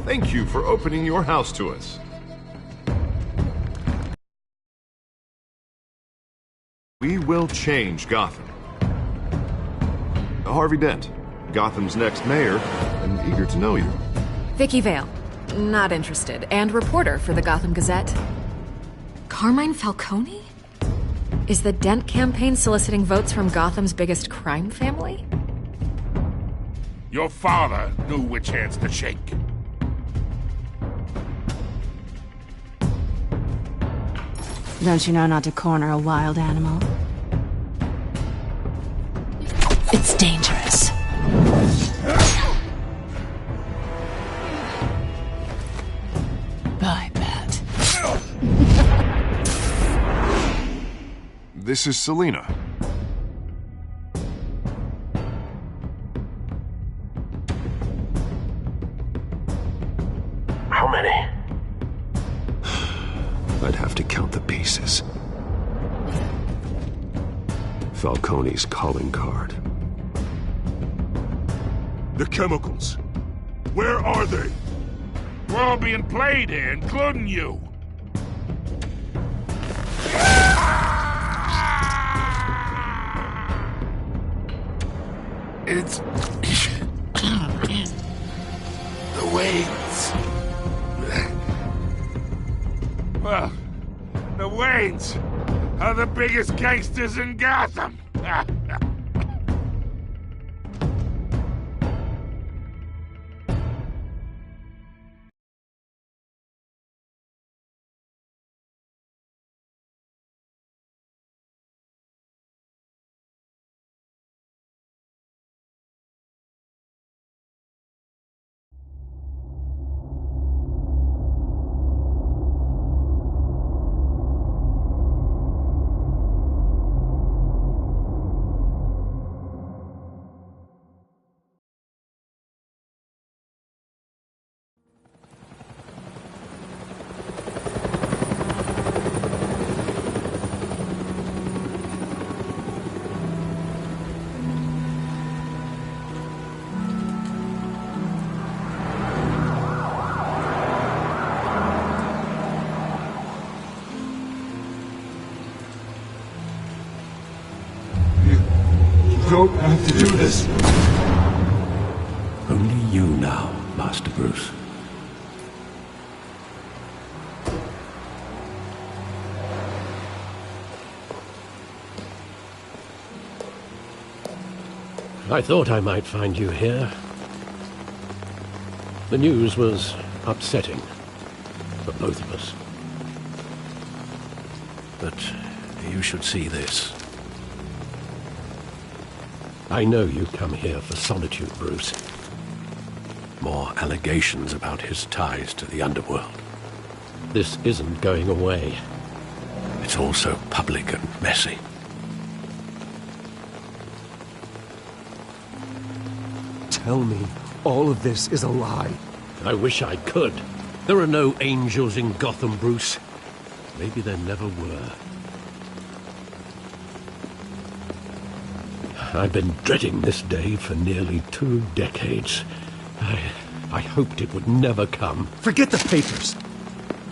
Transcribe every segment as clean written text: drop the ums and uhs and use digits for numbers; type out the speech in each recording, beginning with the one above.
Thank you for opening your house to us. We will change Gotham. Harvey Dent, Gotham's next mayor, and eager to know you. Vicky Vale, not interested, and reporter for the Gotham Gazette. Carmine Falcone? Is the Dent campaign soliciting votes from Gotham's biggest crime family? Your father knew which hands to shake. Don't you know not to corner a wild animal? It's dangerous. Bye, Pat. This is Selina. How many? I'd have to count the pieces. Falcone's calling card. The chemicals. Where are they? We're all being played here, including you. It's... the Waynes. Well, the Waynes are the biggest gangsters in Gotham. You don't have to do this. Only you now, Master Bruce. I thought I might find you here. The news was upsetting for both of us. But you should see this. I know you come here for solitude, Bruce. More allegations about his ties to the underworld. This isn't going away. It's all so public and messy. Tell me all of this is a lie. I wish I could. There are no angels in Gotham, Bruce. Maybe there never were. I've been dreading this day for nearly 2 decades. I hoped it would never come. Forget the papers.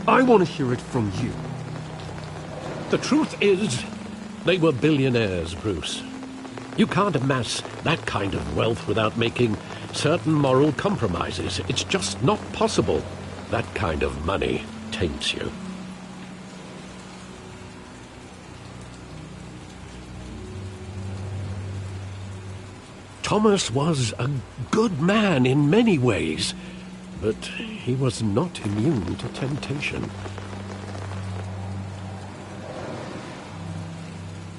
I want to hear it from you. The truth is, they were billionaires, Bruce. You can't amass that kind of wealth without making certain moral compromises. It's just not possible. That kind of money taints you. Thomas was a good man in many ways, but he was not immune to temptation.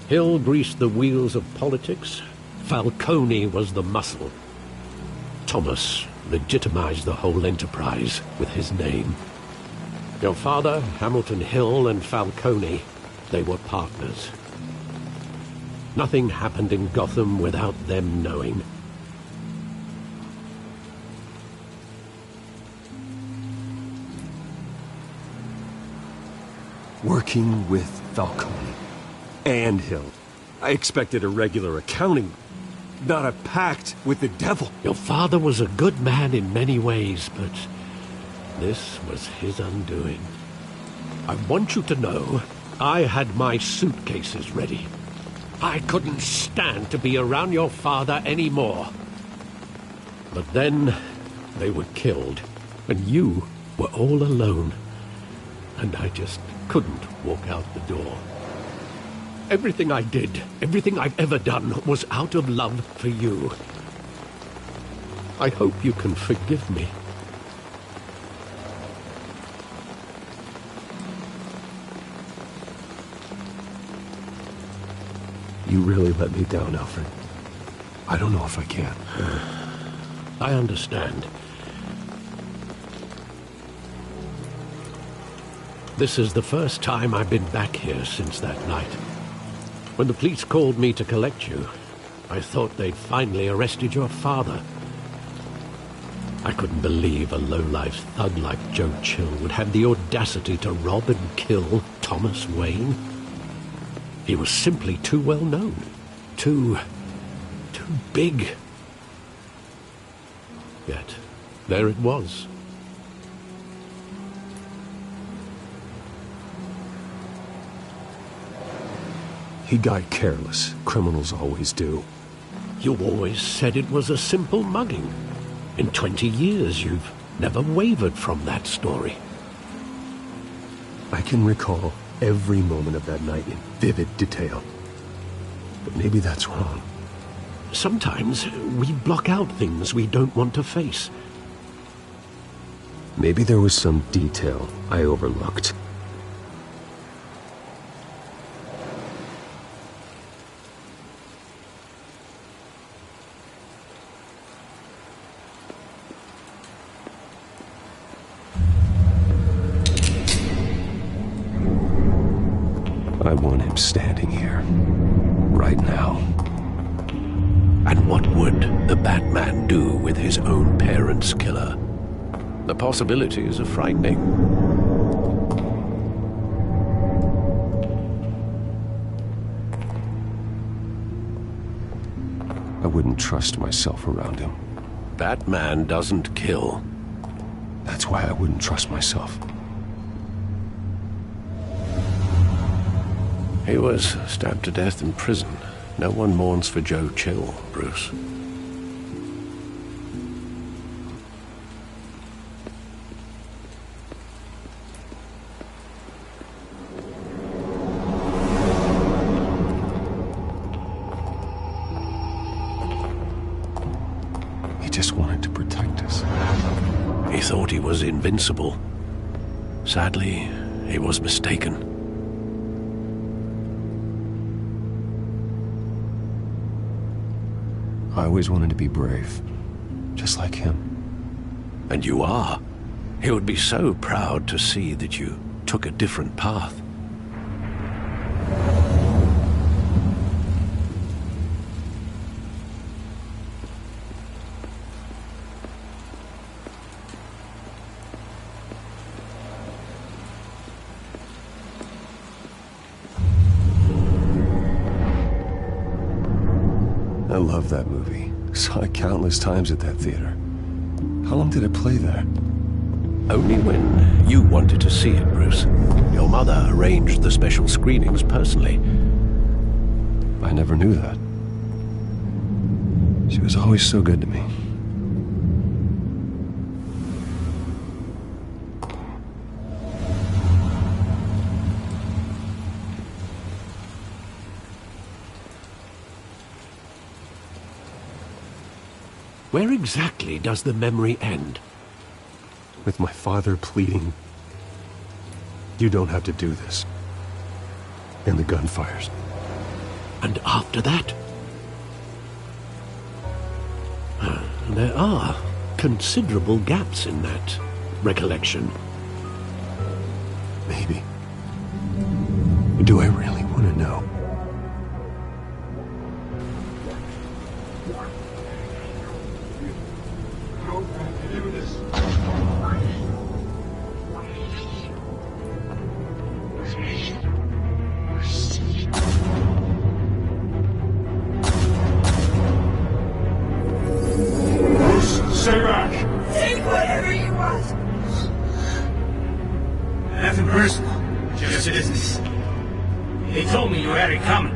Hill greased the wheels of politics. Falcone was the muscle. Thomas legitimized the whole enterprise with his name. Your father, Hamilton Hill, and Falcone, they were partners. Nothing happened in Gotham without them knowing. Working with Falcone and Hill. I expected a regular accounting, not a pact with the devil. Your father was a good man in many ways, but This was his undoing. I want you to know, I had my suitcases ready. I couldn't stand to be around your father anymore. But then, they were killed, and you were all alone. And I just couldn't walk out the door. Everything I did, everything I've ever done, was out of love for you. I hope you can forgive me. You really let me down, Alfred. I don't know if I can. I understand. This is the first time I've been back here since that night. When the police called me to collect you, I thought they'd finally arrested your father. I couldn't believe a low-life thug like Joe Chill would have the audacity to rob and kill Thomas Wayne. He was simply too well known. Too big. Yet, there it was. He got careless. Criminals always do. You always said it was a simple mugging. In 20 years, you've never wavered from that story. I can recall every moment of that night in vivid detail. But maybe that's wrong. Sometimes we block out things we don't want to face. Maybe there was some detail I overlooked. I want him standing here, right now. And what would the Batman do with his own parents' killer? The possibilities are frightening. I wouldn't trust myself around him. Batman doesn't kill. That's why I wouldn't trust myself. He was stabbed to death in prison. No one mourns for Joe Chill, Bruce. He just wanted to protect us. He thought he was invincible. Sadly, he was mistaken. I always wanted to be brave, just like him. And you are. He would be so proud to see that you took a different path. I love that movie. Saw it countless times at that theater. How long did it play there? Only when you wanted to see it, Bruce. Your mother arranged the special screenings personally. I never knew that. She was always so good to me. Where exactly does the memory end? With my father pleading, "You don't have to do this." And the gunfires. And after that? There are considerable gaps in that recollection. Maybe. Do I really want to know? Stay back! Take whatever you want. Nothing personal. Just business. They told me you had it coming.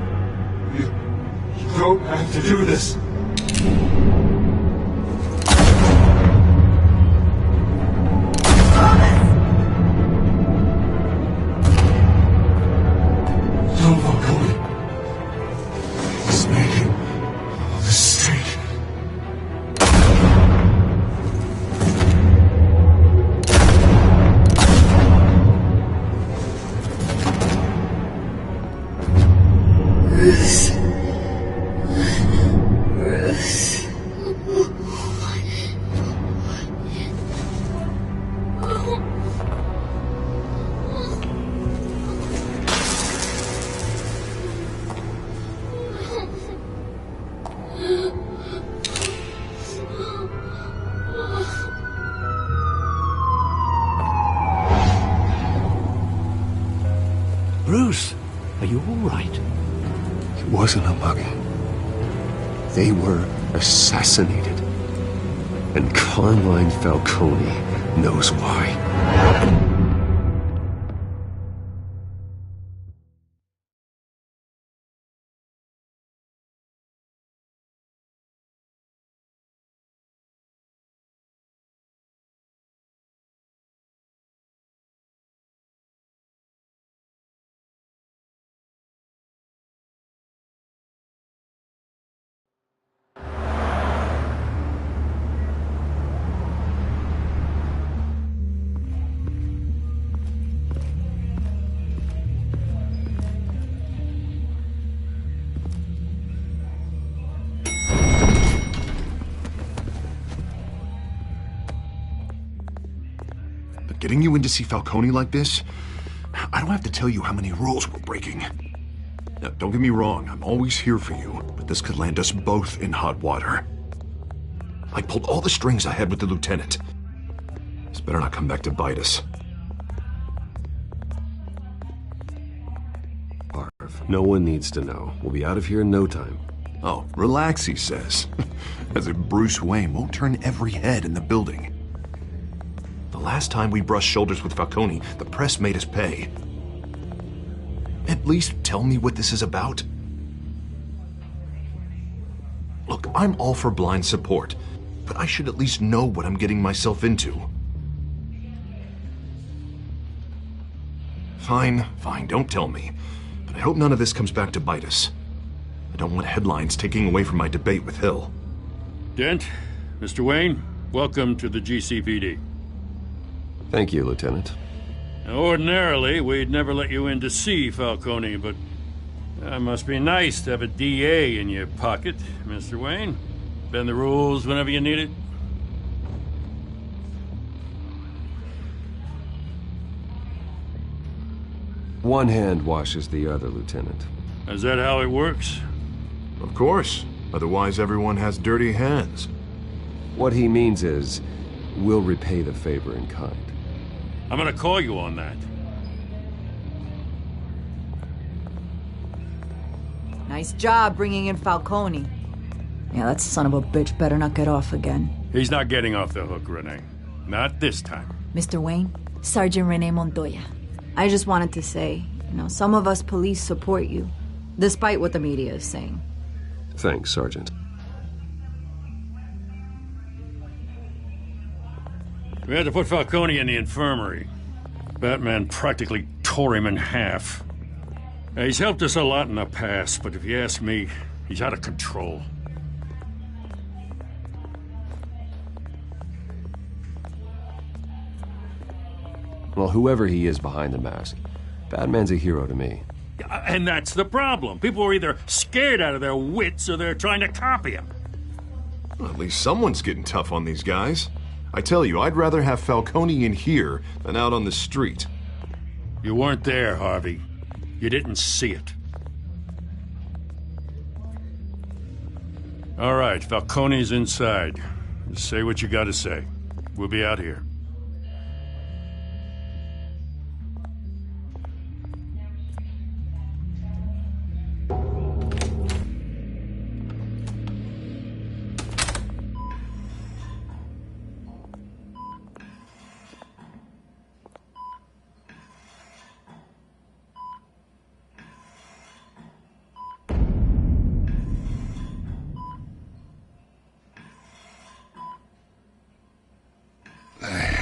You don't have to do this. Don't walk away. He's making a mistake. Bruce, are you all right? It wasn't a mugging. They were assassinated. And Carmine Falcone knows why. But getting you in to see Falcone like this, I don't have to tell you how many rules we're breaking. Now, don't get me wrong, I'm always here for you, but this could land us both in hot water. I pulled all the strings I had with the lieutenant. This better not come back to bite us. Harv, no one needs to know. We'll be out of here in no time. Oh, relax, he says. As if Bruce Wayne won't turn every head in the building. The last time we brushed shoulders with Falcone, the press made us pay. At least tell me what this is about. Look, I'm all for blind support, but I should at least know what I'm getting myself into. Fine, don't tell me. But I hope none of this comes back to bite us. I don't want headlines taking away from my debate with Hill. Dent, Mr. Wayne, welcome to the GCPD. Thank you, Lieutenant. Now, ordinarily, we'd never let you in to see Falcone, but it must be nice to have a DA in your pocket, Mr. Wayne. Bend the rules whenever you need it. One hand washes the other, Lieutenant. Is that how it works? Of course. Otherwise, everyone has dirty hands. What he means is, we'll repay the favor in kind. I'm gonna call you on that. Nice job bringing in Falcone. Yeah, that son of a bitch better not get off again. He's not getting off the hook, Renee. Not this time. Mr. Wayne, Sergeant Renee Montoya. I just wanted to say, some of us police support you, despite what the media is saying. Thanks, Sergeant. We had to put Falcone in the infirmary. Batman practically tore him in half. He's helped us a lot in the past, but if you ask me, he's out of control. Well, whoever he is behind the mask, Batman's a hero to me. And that's the problem. People are either scared out of their wits or they're trying to copy him. Well, at least someone's getting tough on these guys. I tell you, I'd rather have Falcone in here than out on the street. You weren't there, Harvey. You didn't see it. All right, Falcone's inside. Just say what you gotta say. We'll be out here.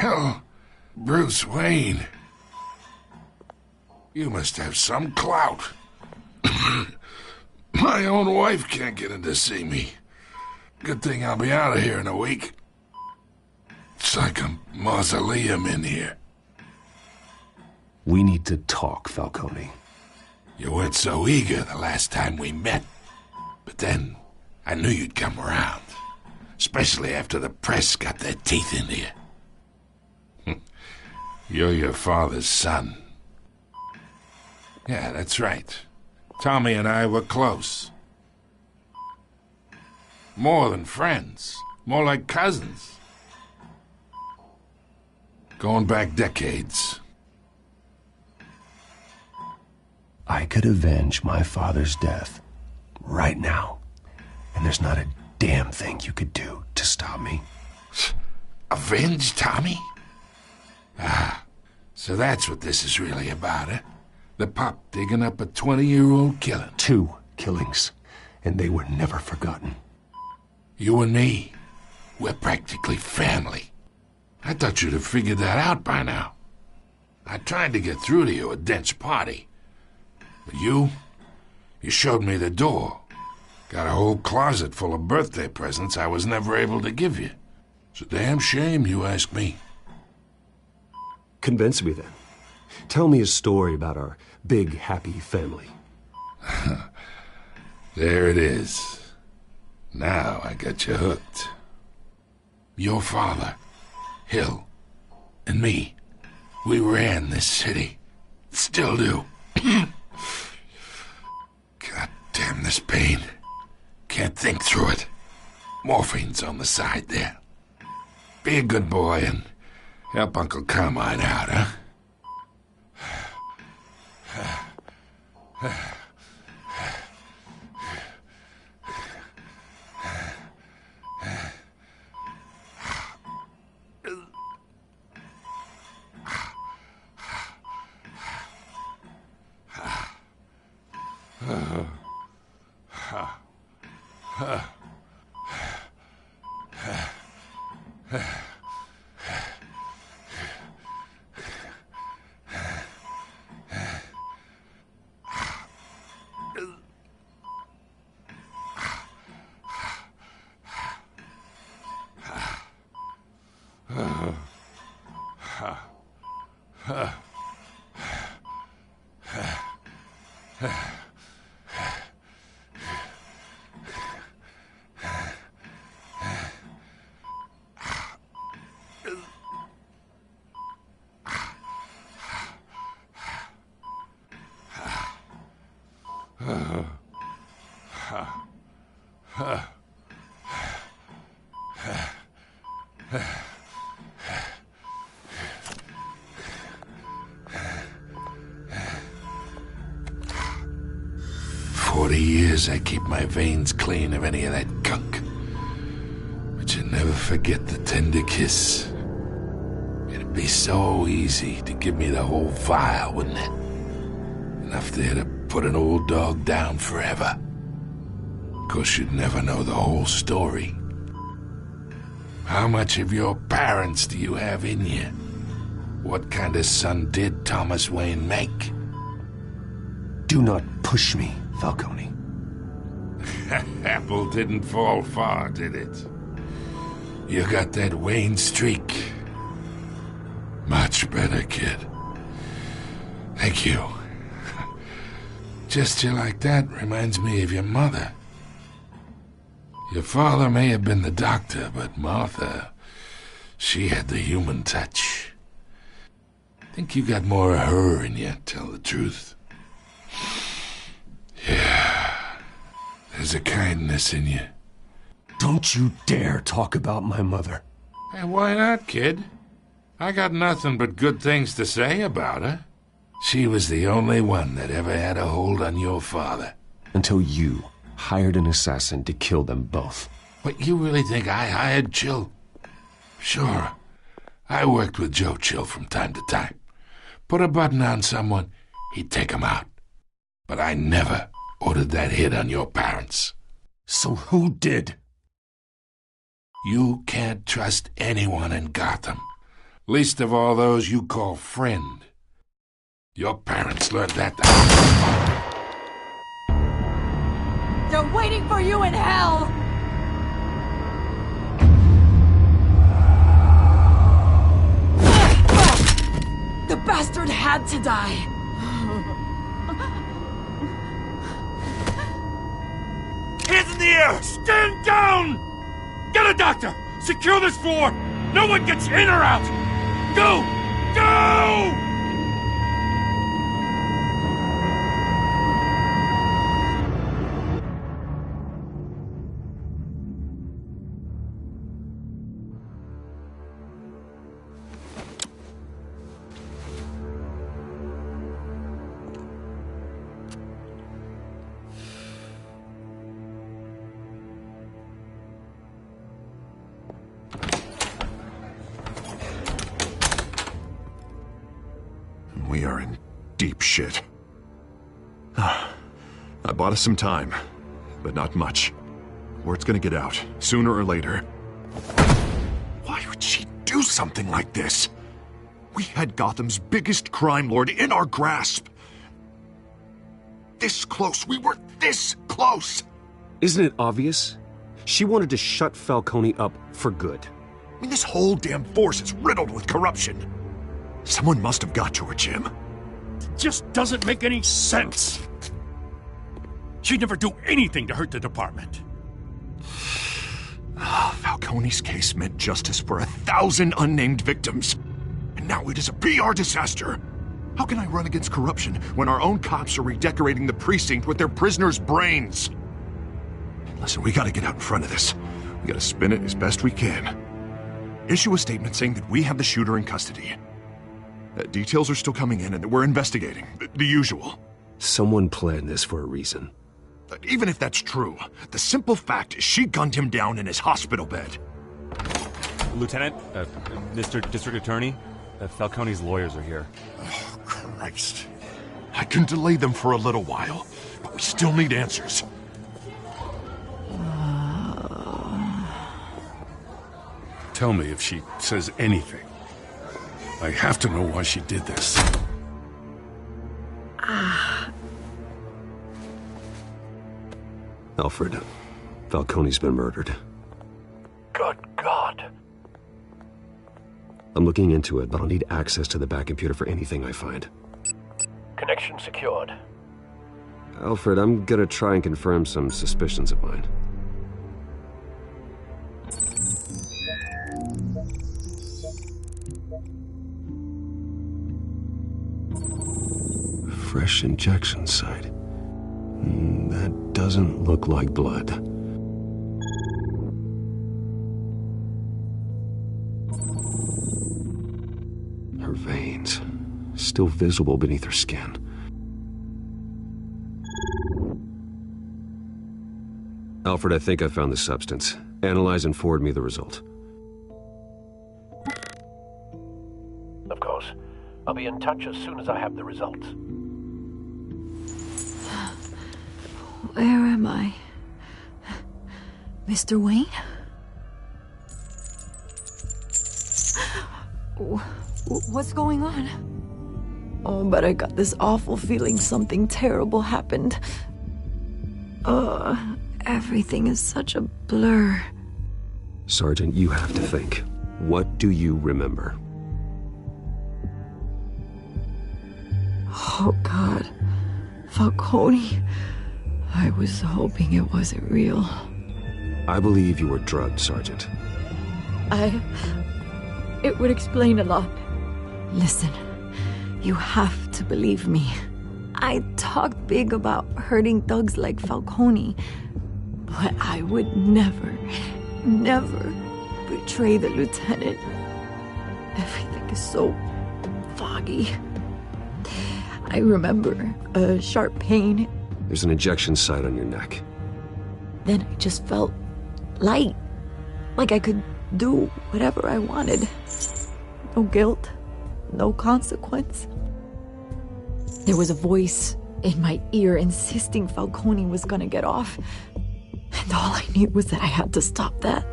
hell, Bruce Wayne? You must have some clout. My own wife can't get in to see me. Good thing I'll be out of here in a week. It's like a mausoleum in here. We need to talk, Falcone. You weren't so eager the last time we met. But then, I knew you'd come around. Especially after the press got their teeth into you. You're your father's son. Yeah, that's right. Tommy and I were close. More than friends. More like cousins. Going back decades. I could avenge my father's death right now, and there's not a damn thing you could do to stop me. Avenge Tommy? Ah, so that's what this is really about, eh? The pup digging up a 20-year-old killing. 2 killings, and they were never forgotten. You and me, we're practically family. I thought you'd have figured that out by now. I tried to get through to you at Dent's party. But you showed me the door. Got a whole closet full of birthday presents I was never able to give you. It's a damn shame, you ask me. Convince me then. Tell me a story about our big, happy family. There it is. Now I got you hooked. Your father, Hill, and me, we ran this city. Still do. God damn this pain. Can't think through it. Morphine's on the side there. Be a good boy and help Uncle Carmine out, huh? I keep my veins clean of any of that gunk. But you never forget the tender kiss. It'd be so easy to give me the whole vial, wouldn't it? Enough there to put an old dog down forever. Of course, you'd never know the whole story. How much of your parents do you have in you? What kind of son did Thomas Wayne make? Do not push me, Falcone. Apple didn't fall far, did it? You got that Wayne streak. Much better, kid. Thank you. Gesture like that reminds me of your mother. Your father may have been the doctor, but Martha, she had the human touch. Think you got more of her in you, tell the truth. Yeah. There's a kindness in you. Don't you dare talk about my mother. Hey, why not, kid? I got nothing but good things to say about her. She was the only one that ever had a hold on your father. Until you hired an assassin to kill them both. What, you really think I hired Chill? Sure. I worked with Joe Chill from time to time. Put a button on someone, he'd take him out. But I never ordered that hit on your parents. So who did? You can't trust anyone in Gotham. Least of all those you call friend. Your parents learned that. They're waiting for you in hell! The bastard had to die! Hands in the air! Stand down! Get a doctor! Secure this floor! No one gets in or out! Go! Go! We are in deep shit. I bought us some time, but not much. Word's gonna get out, sooner or later. Why would she do something like this? We had Gotham's biggest crime lord in our grasp. This close, we were this close! Isn't it obvious? She wanted to shut Falcone up for good. I mean, this whole damn force is riddled with corruption. Someone must have got to her, Jim. Just doesn't make any sense. She'd never do anything to hurt the department. Falcone's case meant justice for 1,000 unnamed victims. And now it is a PR disaster. How can I run against corruption when our own cops are redecorating the precinct with their prisoners' brains? Listen, we gotta get out in front of this. We gotta spin it as best we can. Issue a statement saying that we have the shooter in custody. Details are still coming in and that we're investigating. The usual. Someone planned this for a reason. Even if that's true, the simple fact is she gunned him down in his hospital bed. Lieutenant, Mr. District Attorney, Falcone's lawyers are here. Oh, Christ. I can delay them for a little while, but we still need answers. Tell me if she says anything. I have to know why she did this. Alfred, Falcone's been murdered. Good God. I'm looking into it, but I'll need access to the back computer for anything I find. Connection secured. Alfred, I'm gonna try and confirm some suspicions of mine. Fresh injection site. That doesn't look like blood. Her veins, still visible beneath her skin. Alfred, I think I found the substance. Analyze and forward me the result. Of course. I'll be in touch as soon as I have the results. Where am I? Mr. Wayne? What's going on? Oh, but I got this awful feeling something terrible happened. Everything is such a blur. Sergeant, you have to think. What do you remember? Oh, God. Falcone. I was hoping it wasn't real. I believe you were drugged, Sergeant. It would explain a lot. Listen, you have to believe me. I talked big about hurting thugs like Falcone, but I would never betray the lieutenant. Everything is so foggy. I remember a sharp pain. There's an injection site on your neck. Then I just felt light. Like I could do whatever I wanted. No guilt, no consequence. There was a voice in my ear insisting Falcone was gonna get off. And all I knew was that I had to stop that.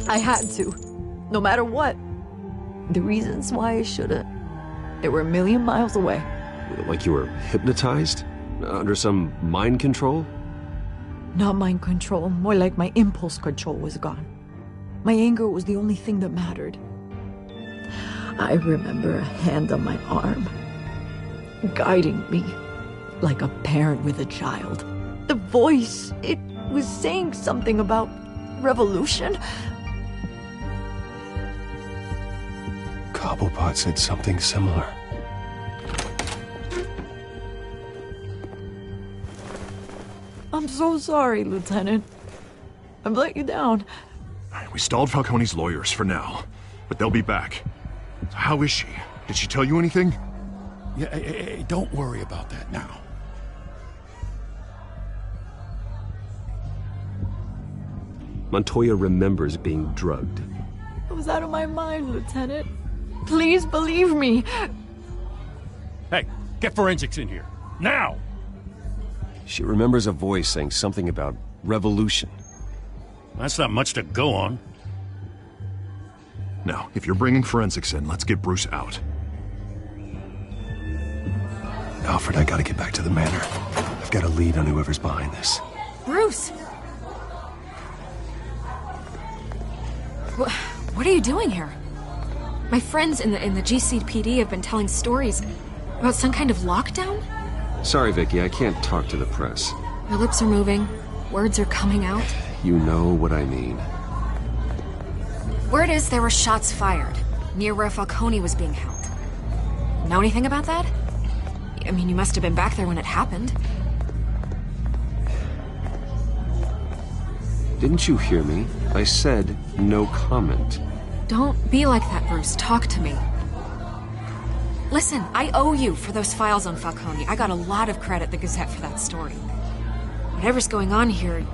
I had to, no matter what. The reasons why I shouldn't, they were a million miles away. Like you were hypnotized? Under some mind control? Not mind control, more like my impulse control was gone. My anger was the only thing that mattered. I remember a hand on my arm, guiding me like a parent with a child. The voice, it was saying something about revolution. Cobblepot said something similar. I'm so sorry, Lieutenant. I've let you down. We stalled Falcone's lawyers for now, but they'll be back. So how is she? Did she tell you anything? Yeah, hey, don't worry about that now. Montoya remembers being drugged. I was out of my mind, Lieutenant. Please believe me. Hey, get forensics in here. Now! She remembers a voice saying something about revolution. That's not much to go on. Now, if you're bringing forensics in, let's get Bruce out. Alfred, I gotta get back to the manor. I've got a lead on whoever's behind this. Bruce! What are you doing here? My friends in the GCPD have been telling stories about some kind of lockdown? Sorry, Vicky, I can't talk to the press. Your lips are moving. Words are coming out. You know what I mean. Word is there were shots fired near where Falcone was being held. Know anything about that? I mean, you must have been back there when it happened. Didn't you hear me? I said no comment. Don't be like that, Bruce. Talk to me. Listen, I owe you for those files on Falcone. I got a lot of credit at the Gazette for that story. Whatever's going on here,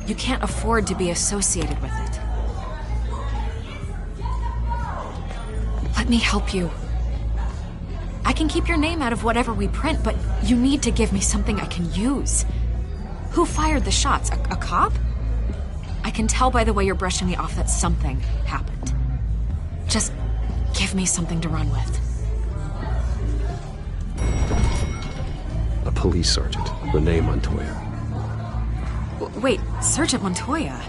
you can't afford to be associated with it. Let me help you. I can keep your name out of whatever we print, but you need to give me something I can use. Who fired the shots? A cop? I can tell by the way you're brushing me off that something happened. Just give me something to run with. A police sergeant, Renee Montoya. Wait, Sergeant Montoya?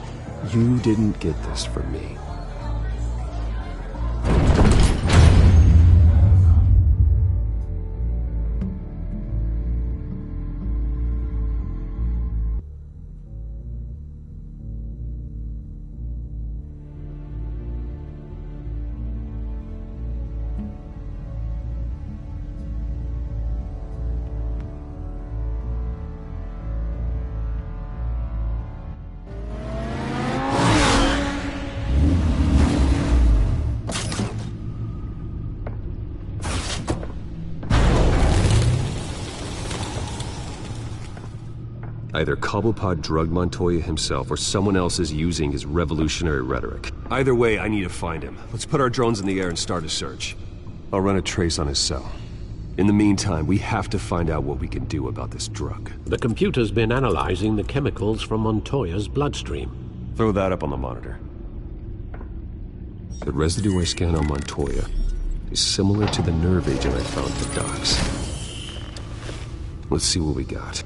You didn't get this from me. Either Cobblepot drugged Montoya himself, or someone else is using his revolutionary rhetoric. Either way, I need to find him. Let's put our drones in the air and start a search. I'll run a trace on his cell. In the meantime, we have to find out what we can do about this drug. The computer's been analyzing the chemicals from Montoya's bloodstream. Throw that up on the monitor. The residue I scan on Montoya is similar to the nerve agent I found for Docs. Let's see what we got.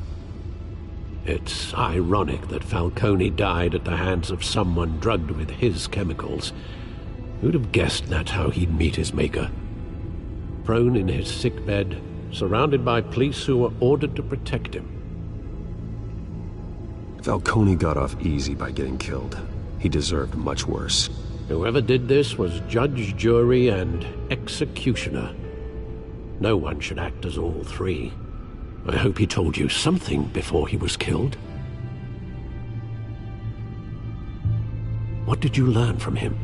It's ironic that Falcone died at the hands of someone drugged with his chemicals. Who'd have guessed that's how he'd meet his maker? Prone in his sickbed, surrounded by police who were ordered to protect him. Falcone got off easy by getting killed. He deserved much worse. Whoever did this was judge, jury, and executioner. No one should act as all three. I hope he told you something before he was killed. What did you learn from him?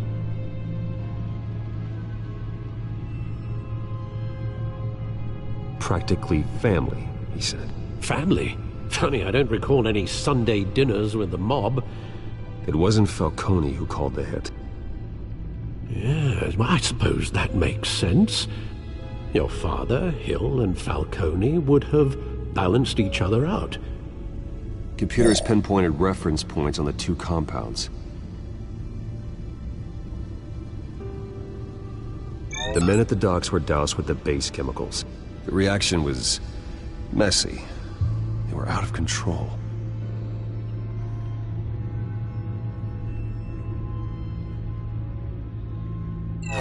Practically family, he said. Family? Funny, I don't recall any Sunday dinners with the mob. It wasn't Falcone who called the hit. Yes, well, I suppose that makes sense. Your father, Hill, and Falcone would have balanced each other out. Computers pinpointed reference points on the two compounds. The men at the docks were doused with the base chemicals. The reaction was messy. They were out of control.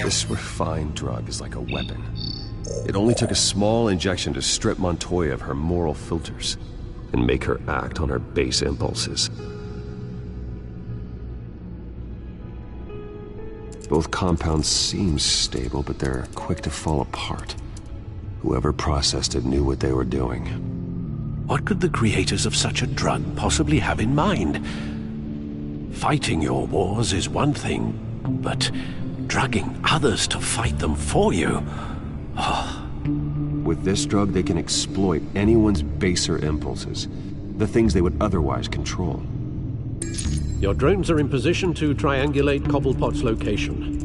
This refined drug is like a weapon. It only took a small injection to strip Montoya of her moral filters and make her act on her base impulses. Both compounds seem stable, but they're quick to fall apart. Whoever processed it knew what they were doing. What could the creators of such a drug possibly have in mind? Fighting your wars is one thing, but drugging others to fight them for you? Oh. With this drug, they can exploit anyone's baser impulses, the things they would otherwise control. Your drones are in position to triangulate Cobblepot's location.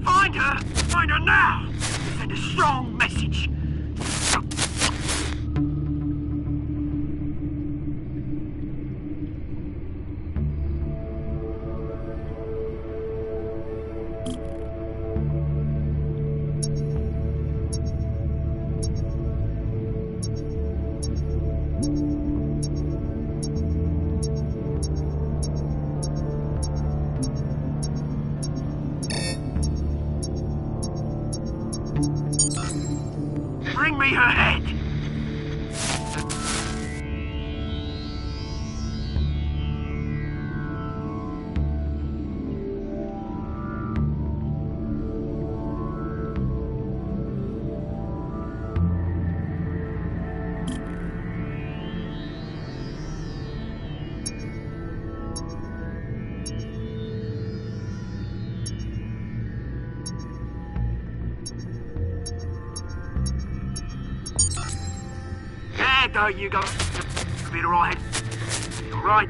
Find her! Find her now! Send a strong message. Bring me her head! There you go. Be alright. Alright.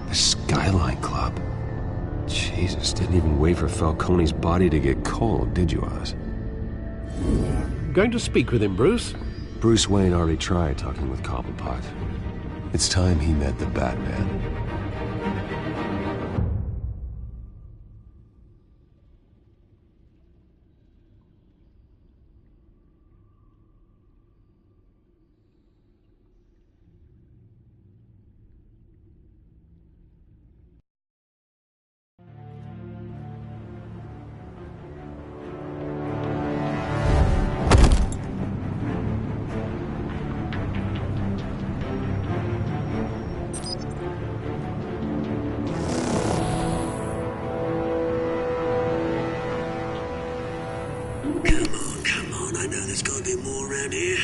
The Skyline Club. Jesus, didn't even wait for Falcone's body to get cold, did you, Oz? Going to speak with him, Bruce? Bruce Wayne already tried talking with Cobblepot. It's time he met the Batman. know there's gotta be more around here.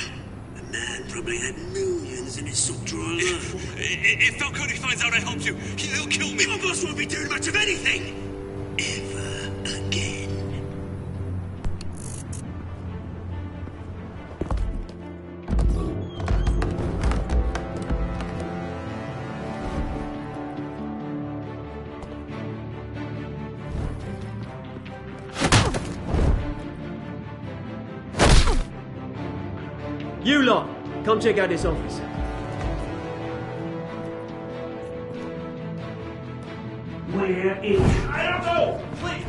The man probably had millions in his sock drawer alone. If Falcone finds out I helped you, he'll kill me. Your boss won't be doing much of anything! Ever again. You lot, come check out this office. Where is... I don't know! Please!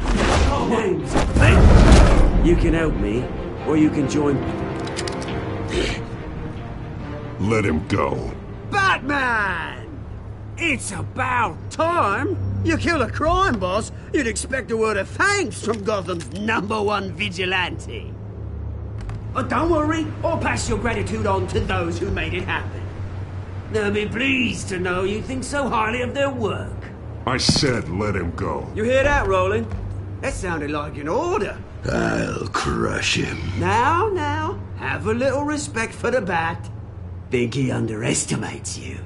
Names. You can help me, or you can join... Let him go. Batman! It's about time! You kill a crime boss, you'd expect a word of thanks from Gotham's #1 vigilante. But don't worry, I'll pass your gratitude on to those who made it happen. They'll be pleased to know you think so highly of their work. I said let him go. You hear that, Roland? That sounded like an order. I'll crush him. Now, have a little respect for the Bat. Think he underestimates you.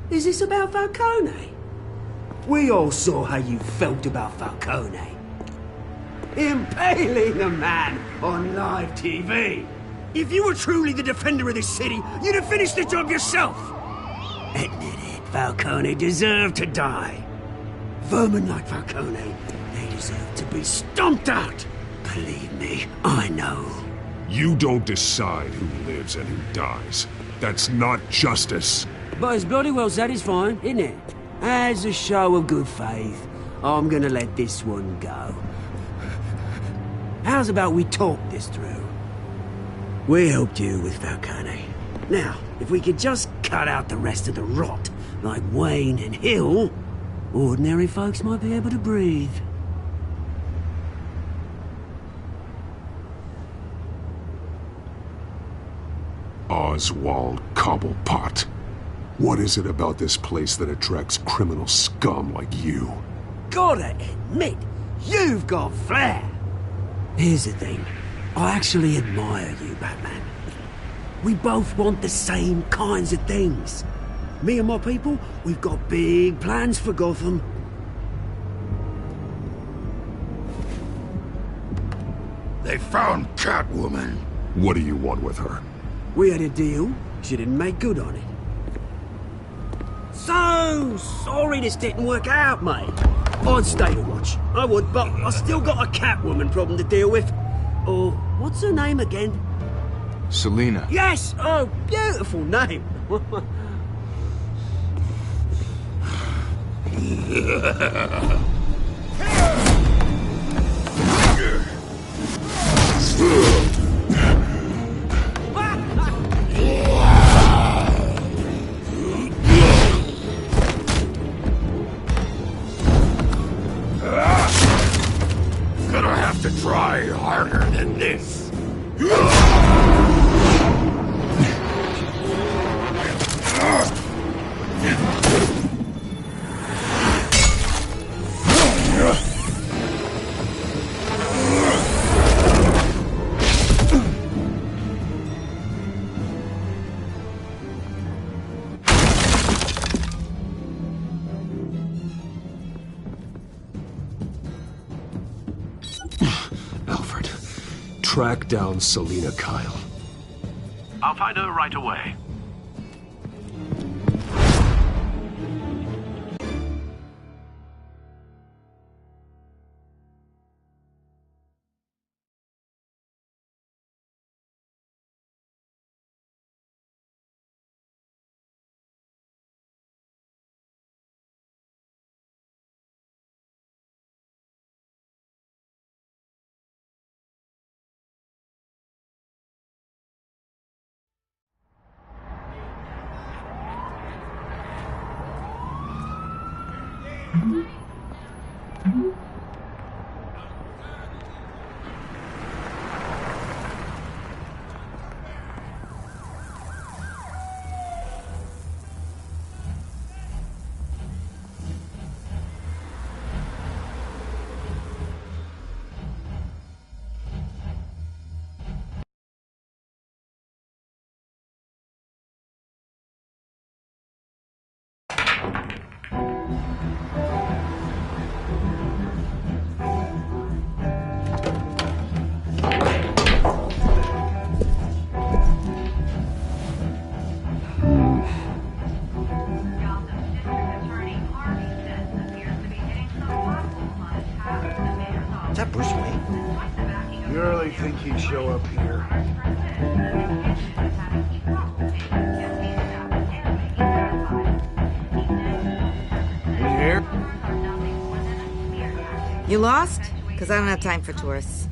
Is this about Falcone? We all saw how you felt about Falcone. Impaling a man on live TV. If you were truly the defender of this city, you'd have finished the job yourself. Admit it, Falcone deserved to die. Vermin like Falcone, they deserve to be stomped out. Believe me, I know. You don't decide who lives and who dies. That's not justice. But it's bloody well satisfying, isn't it? As a show of good faith, I'm gonna let this one go. How's about we talk this through? We helped you with Falcone. Now, if we could just cut out the rest of the rot, like Wayne and Hill, ordinary folks might be able to breathe. Oswald Cobblepot. What is it about this place that attracts criminal scum like you? Gotta admit, you've got flair. Here's the thing. I actually admire you, Batman. We both want the same kinds of things. Me and my people, we've got big plans for Gotham. They found Catwoman. What do you want with her? We had a deal. She didn't make good on it. So sorry this didn't work out, mate. I'd stay to watch. I would, but I still got a Catwoman problem to deal with. Oh, what's her name again? Selina. Yes! Oh, beautiful name. Gonna have to try harder than this. Alfred, track down Selina Kyle. I'll find her right away. Here? You lost? Because I don't have time for tourists.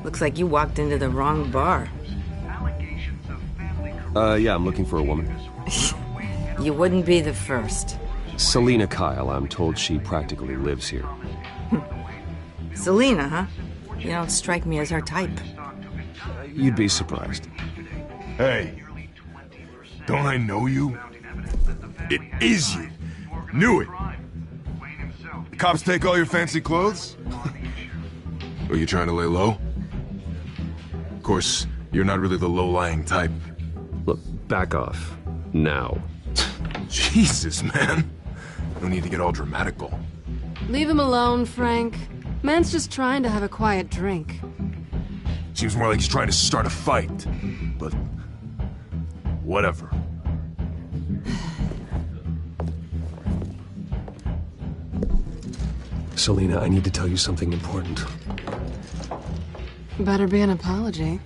Looks like you walked into the wrong bar. Yeah, I'm looking for a woman. You wouldn't be the first. Selina Kyle, I'm told she practically lives here. Selina, huh? You don't strike me as her type. You'd be surprised. Hey, don't I know you? It is you. Knew it. The cops take all your fancy clothes? Are you trying to lay low? Of course, you're not really the low-lying type. Look, back off. Now. Jesus, man. No need to get all dramatical. Leave him alone, Frank. Man's just trying to have a quiet drink. Seems more like he's trying to start a fight. But... whatever. Selina, I need to tell you something important. Better be an apology.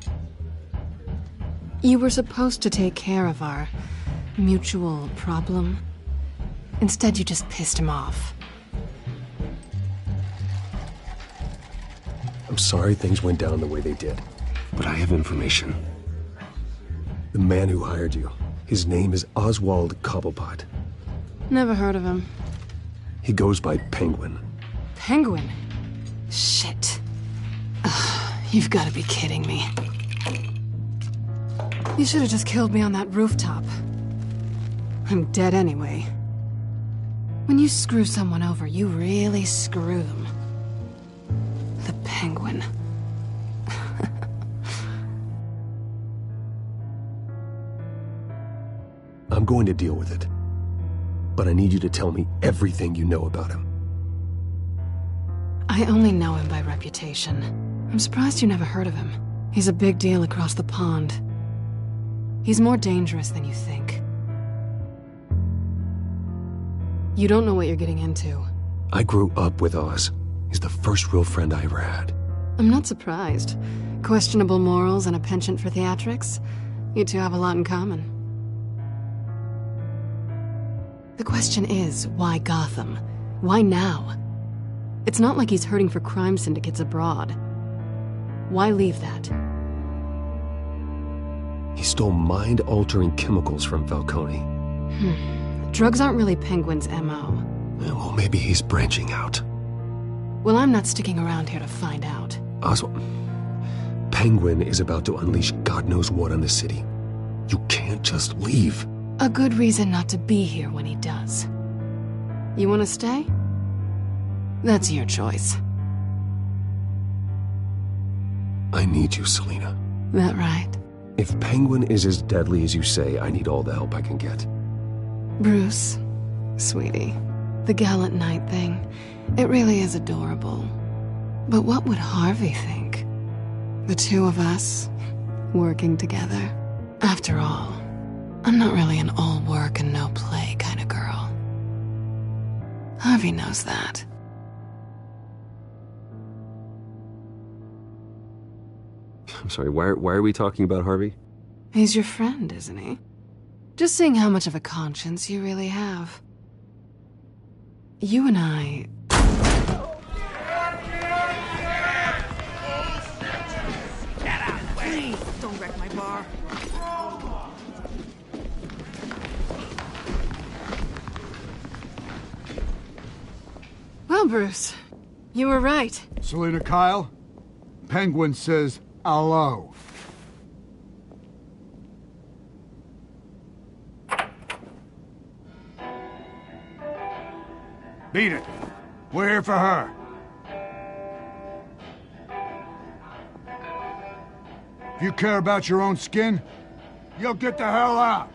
You were supposed to take care of our mutual problem. Instead, you just pissed him off. I'm sorry things went down the way they did, but I have information. The man who hired you, his name is Oswald Cobblepot. Never heard of him. He goes by Penguin. Penguin? Shit. Ugh, you've got to be kidding me. You should have just killed me on that rooftop. I'm dead anyway. When you screw someone over, you really screw them. The Penguin. I'm going to deal with it. But I need you to tell me everything you know about him. I only know him by reputation. I'm surprised you never heard of him. He's a big deal across the pond. He's more dangerous than you think. You don't know what you're getting into. I grew up with Oz. He's the first real friend I ever had. I'm not surprised. Questionable morals and a penchant for theatrics. You two have a lot in common. The question is, why Gotham? Why now? It's not like he's hurting for crime syndicates abroad. Why leave that? He stole mind-altering chemicals from Falcone. Drugs aren't really Penguin's MO. Well, maybe he's branching out. Well, I'm not sticking around here to find out. Oswald, Penguin is about to unleash God knows what on the city. You can't just leave. A good reason not to be here when he does. You want to stay? That's your choice. I need you, Selina. That right? If Penguin is as deadly as you say, I need all the help I can get. Bruce, sweetie, the gallant knight thing, it really is adorable. But what would Harvey think? The two of us, working together. After all, I'm not really an all work and no play kind of girl. Harvey knows that. I'm sorry, why are we talking about Harvey? He's your friend, isn't he? Just seeing how much of a conscience you really have. You and I... Get out of the way! Don't wreck my bar. Well, Bruce, you were right. Selina Kyle, Penguin says hello. Beat it. We're here for her. If you care about your own skin, you'll get the hell out.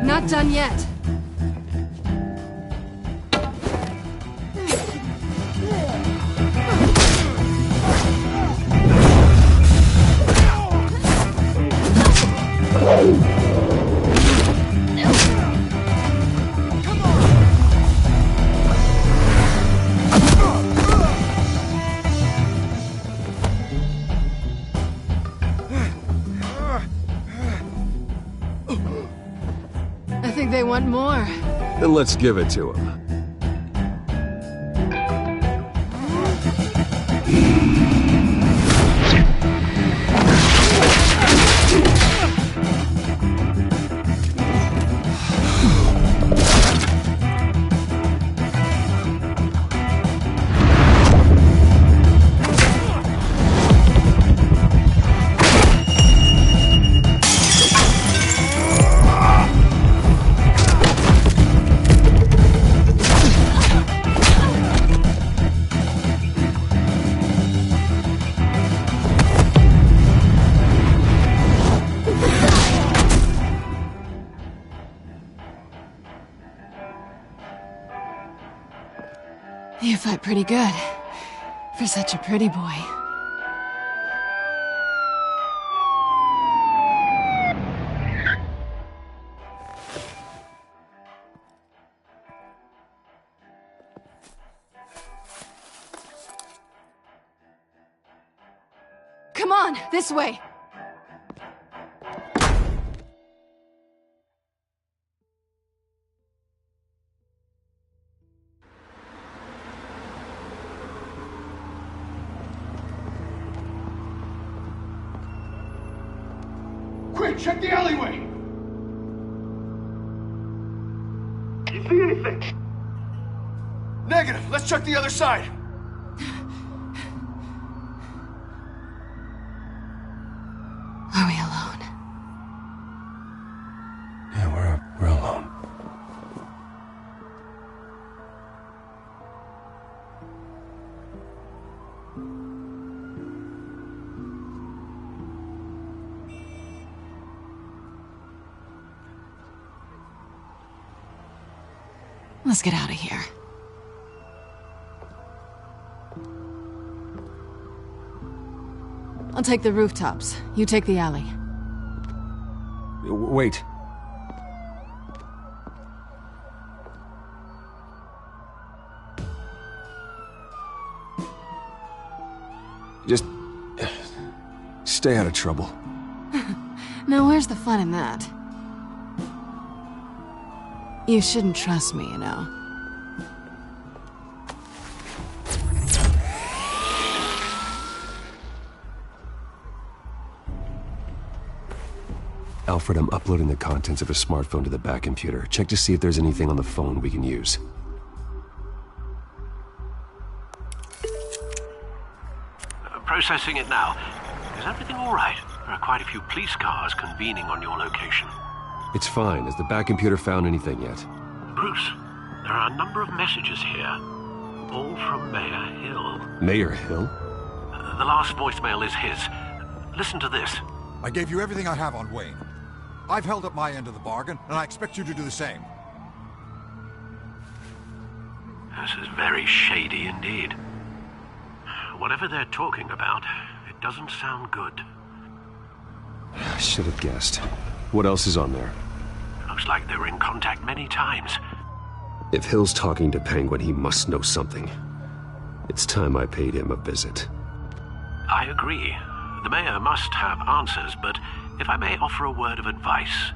Not done yet. I think they want more. Then let's give it to them. You fight pretty good. For such a pretty boy. Come on, this way! Quick, check the alleyway! You see anything? Negative. Let's check the other side. Are we alone? Yeah, we're alone. Let's get out of here. I'll take the rooftops. You take the alley. Wait. Just stay out of trouble. Now where's the fun in that? You shouldn't trust me, you know. Alfred, I'm uploading the contents of a smartphone to the back computer. Check to see if there's anything on the phone we can use. Processing it now. Is everything all right? There are quite a few police cars convening on your location. It's fine. Has the back computer found anything yet? Bruce, there are a number of messages here. All from Mayor Hill. Mayor Hill? The last voicemail is his. Listen to this. I gave you everything I have on Wayne. I've held up my end of the bargain, and I expect you to do the same. This is very shady indeed. Whatever they're talking about, it doesn't sound good. I should have guessed. What else is on there? Looks like they were in contact many times. If Hill's talking to Penguin, he must know something. It's time I paid him a visit. I agree. The mayor must have answers, but if I may offer a word of advice.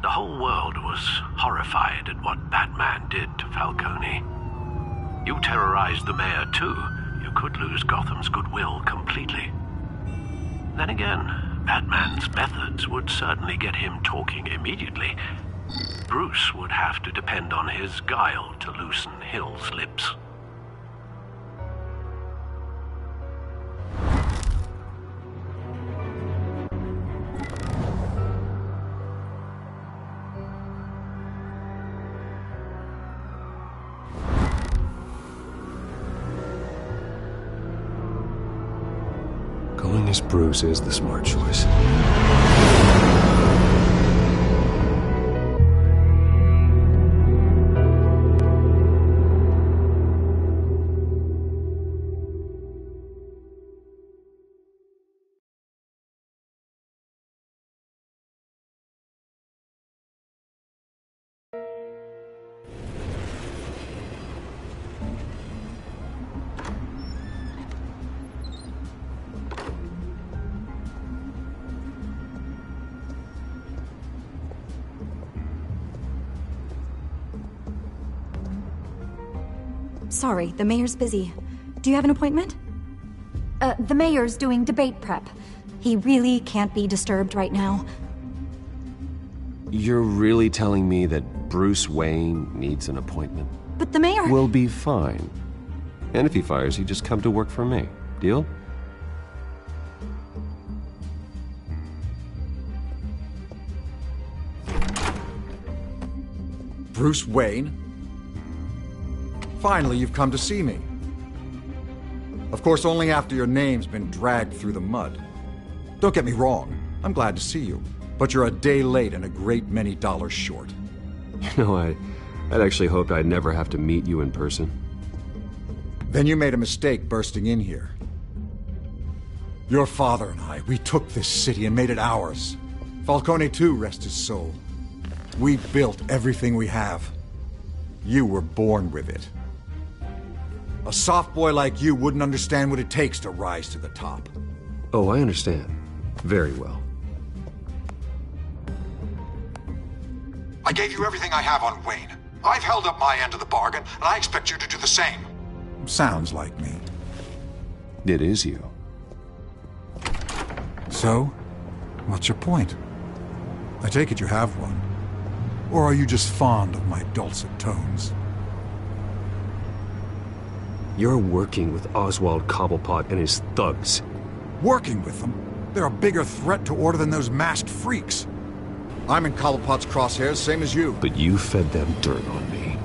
The whole world was horrified at what Batman did to Falcone. You terrorized the mayor too. You could lose Gotham's goodwill completely. Then again, Batman's methods would certainly get him talking immediately. Bruce would have to depend on his guile to loosen Hill's lips. Going as Bruce is the smart choice. Sorry, the mayor's busy. Do you have an appointment? The mayor's doing debate prep. He really can't be disturbed right now. You're really telling me that Bruce Wayne needs an appointment? But the mayor... Will be fine. And if he fires you, just come to work for me. Deal? Bruce Wayne? Finally, you've come to see me. Of course, only after your name's been dragged through the mud. Don't get me wrong, I'm glad to see you, but you're a day late and a great many dollars short. You know, I'd actually hoped I'd never have to meet you in person. Then you made a mistake bursting in here. Your father and I, we took this city and made it ours. Falcone too, rest his soul. We built everything we have. You were born with it. A soft boy like you wouldn't understand what it takes to rise to the top. Oh, I understand. Very well. I gave you everything I have on Wayne. I've held up my end of the bargain, and I expect you to do the same. Sounds like me. It is you. So, what's your point? I take it you have one. Or are you just fond of my dulcet tones? You're working with Oswald Cobblepot and his thugs. Working with them? They're a bigger threat to order than those masked freaks. I'm in Cobblepot's crosshairs, same as you. But you fed them dirt on me.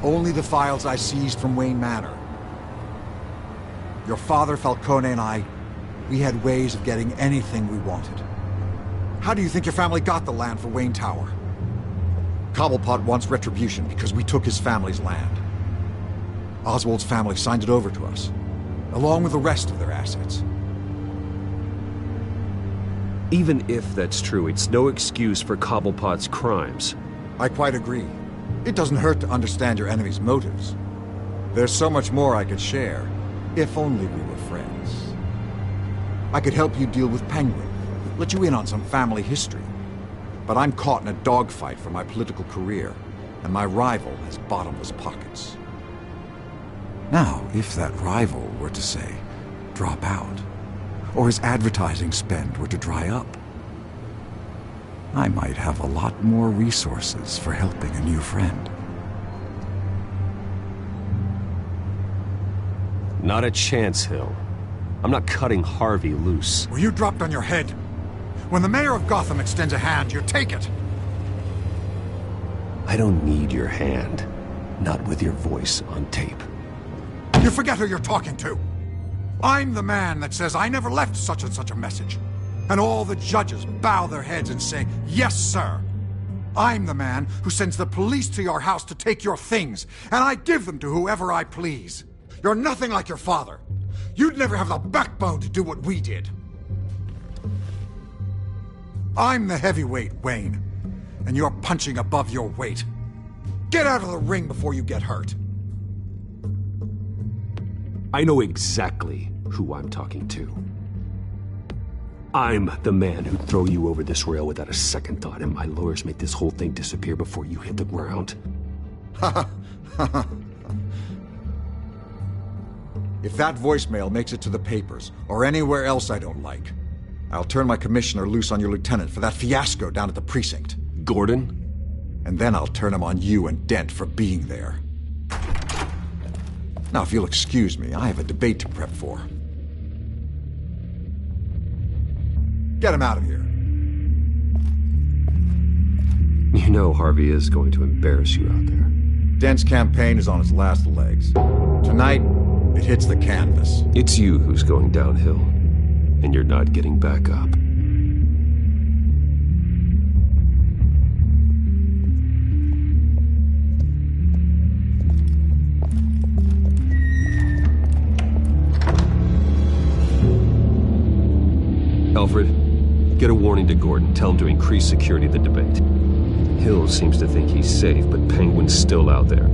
Only the files I seized from Wayne Manor. Your father, Falcone, and I, we had ways of getting anything we wanted. How do you think your family got the land for Wayne Tower? Cobblepot wants retribution because we took his family's land. Oswald's family signed it over to us, along with the rest of their assets. Even if that's true, it's no excuse for Cobblepot's crimes. I quite agree. It doesn't hurt to understand your enemy's motives. There's so much more I could share, if only we were friends. I could help you deal with Penguin, let you in on some family history. But I'm caught in a dogfight for my political career, and my rival has bottomless pockets. Now, if that rival were to, say, drop out, or his advertising spend were to dry up, I might have a lot more resources for helping a new friend. Not a chance, Hill. I'm not cutting Harvey loose. Were you dropped on your head? When the mayor of Gotham extends a hand, you take it! I don't need your hand. Not with your voice on tape. You forget who you're talking to! I'm the man that says I never left such and such a message. And all the judges bow their heads and say, yes, sir. I'm the man who sends the police to your house to take your things, and I give them to whoever I please. You're nothing like your father. You'd never have the backbone to do what we did. I'm the heavyweight, Wayne, and you're punching above your weight. Get out of the ring before you get hurt. I know exactly who I'm talking to. I'm the man who'd throw you over this rail without a second thought, and my lawyers make this whole thing disappear before you hit the ground. If that voicemail makes it to the papers, or anywhere else I don't like, I'll turn my commissioner loose on your lieutenant for that fiasco down at the precinct. Gordon? And then I'll turn him on you and Dent for being there. Now, if you'll excuse me, I have a debate to prep for. Get him out of here. You know Harvey is going to embarrass you out there. Dent's campaign is on its last legs. Tonight, it hits the canvas. It's you who's going downhill, and you're not getting back up. Alfred, get a warning to Gordon. Tell him to increase security at the debate. Hill seems to think he's safe, but Penguin's still out there.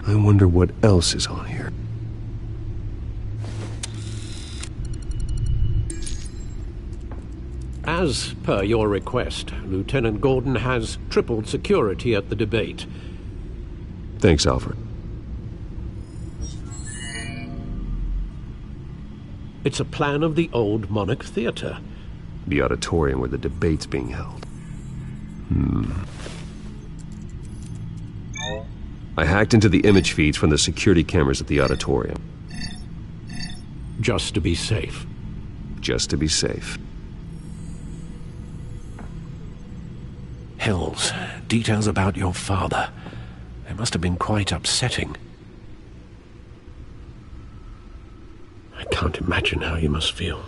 I wonder what else is on here. As per your request, Lieutenant Gordon has tripled security at the debate. Thanks, Alfred. It's a plan of the old Monarch Theater. The auditorium where the debate's being held. I hacked into the image feeds from the security cameras at the auditorium. Just to be safe. Just to be safe. Hills, details about your father. They must have been quite upsetting. I can't imagine how you must feel.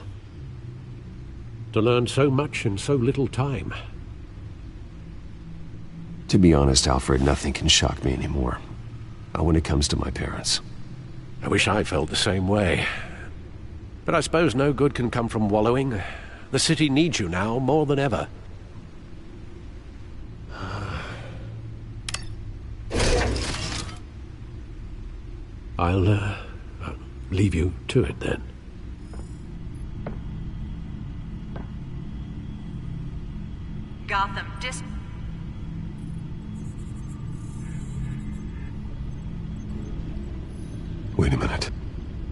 To learn so much in so little time. To be honest, Alfred, nothing can shock me anymore. Not when it comes to my parents. I wish I felt the same way. But I suppose no good can come from wallowing. The city needs you now more than ever. I'll leave you to it then. Gotham Wait a minute.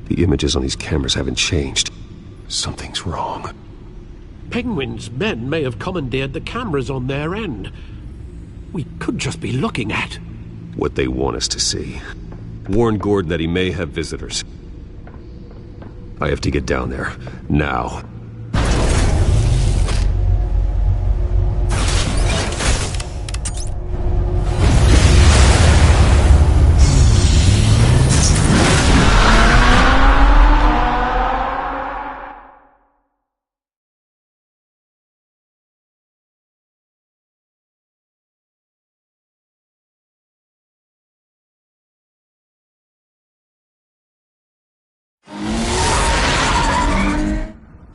The images on these cameras haven't changed. Something's wrong. Penguin's men may have commandeered the cameras on their end. We could just be looking at what they want us to see. Warn Gordon that he may have visitors. I have to get down there. Now.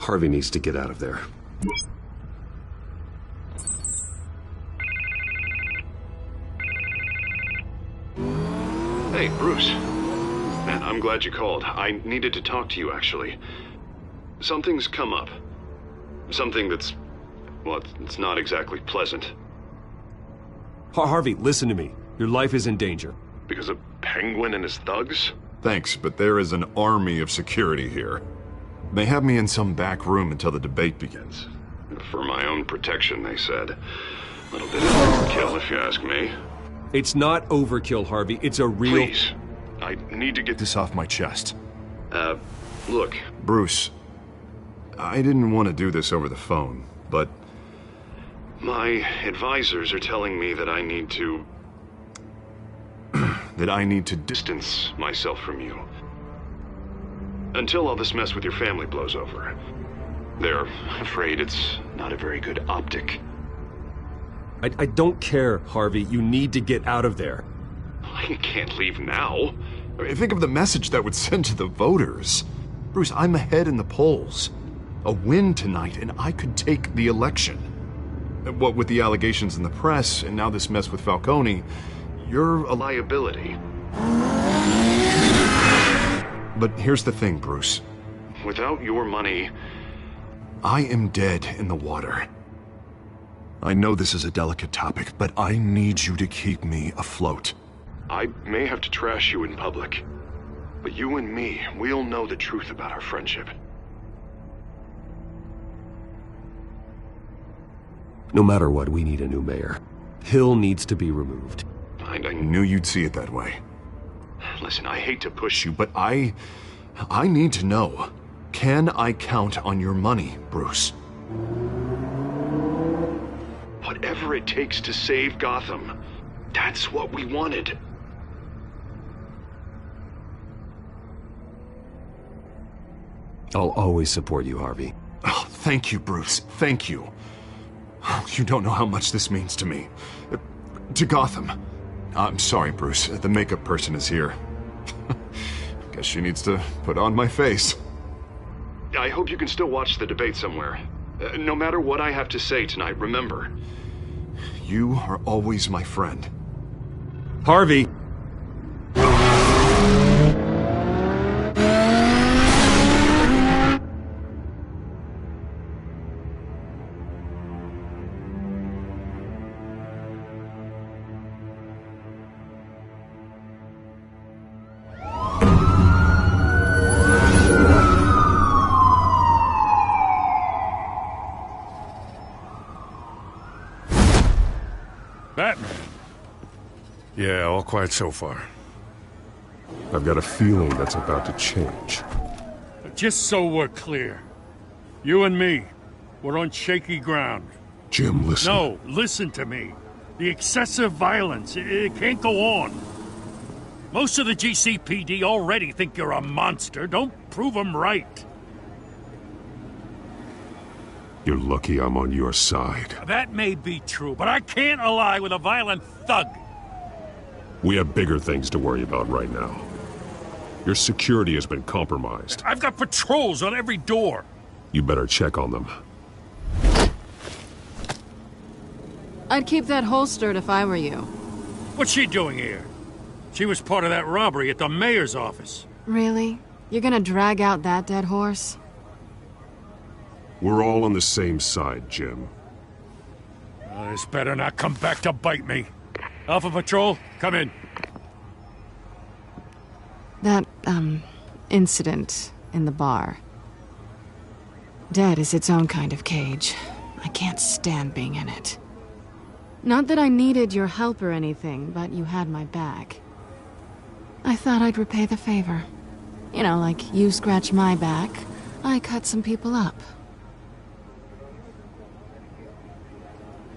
Harvey needs to get out of there. Hey, Bruce. Man, I'm glad you called. I needed to talk to you, actually. Something's come up. Something that's... well, it's not exactly pleasant. Harvey, listen to me. Your life is in danger. Because of Penguin and his thugs? Thanks, but there is an army of security here. They have me in some back room until the debate begins. For my own protection, they said. A little bit of overkill, if you ask me. It's not overkill, Harvey. It's a real... Please. I need to get this off my chest. Look. Bruce, I didn't want to do this over the phone, but... my advisors are telling me that I need to... that I need to distance myself from you. Until all this mess with your family blows over. They're afraid it's not a very good optic. I don't care, Harvey. You need to get out of there. I can't leave now. I mean, think of the message that would send to the voters. Bruce, I'm ahead in the polls. A win tonight, and I could take the election. What with the allegations in the press, and now this mess with Falcone, you're a liability. But here's the thing, Bruce. Without your money, I am dead in the water. I know this is a delicate topic, but I need you to keep me afloat. I may have to trash you in public, but you and me, we'll know the truth about our friendship. No matter what, we need a new mayor. Hill needs to be removed. I knew you'd see it that way. Listen, I hate to push you, but I need to know. Can I count on your money, Bruce? Whatever it takes to save Gotham, that's what we wanted. I'll always support you, Harvey. Oh, thank you, Bruce. Thank you. You don't know how much this means to me. To Gotham. I'm sorry, Bruce. The makeup person is here. Guess she needs to put on my face. I hope you can still watch the debate somewhere. No matter what I have to say tonight, remember, you are always my friend. Harvey! Batman. Yeah, all quiet so far. I've got a feeling that's about to change. Just so we're clear, you and me, we're on shaky ground. Jim, listen. No, listen to me. The excessive violence, it can't go on. Most of the GCPD already think you're a monster. Don't prove them right. You're lucky I'm on your side. That may be true, but I can't ally with a violent thug. We have bigger things to worry about right now. Your security has been compromised. I've got patrols on every door. You better check on them. I'd keep that holstered if I were you. What's she doing here? She was part of that robbery at the mayor's office. Really? You're gonna drag out that dead horse? We're all on the same side, Jim. This better not come back to bite me. Alpha Patrol, come in. That, incident in the bar. Dead is its own kind of cage. I can't stand being in it. Not that I needed your help or anything, but you had my back. I thought I'd repay the favor. You know, like you scratch my back, I cut some people up.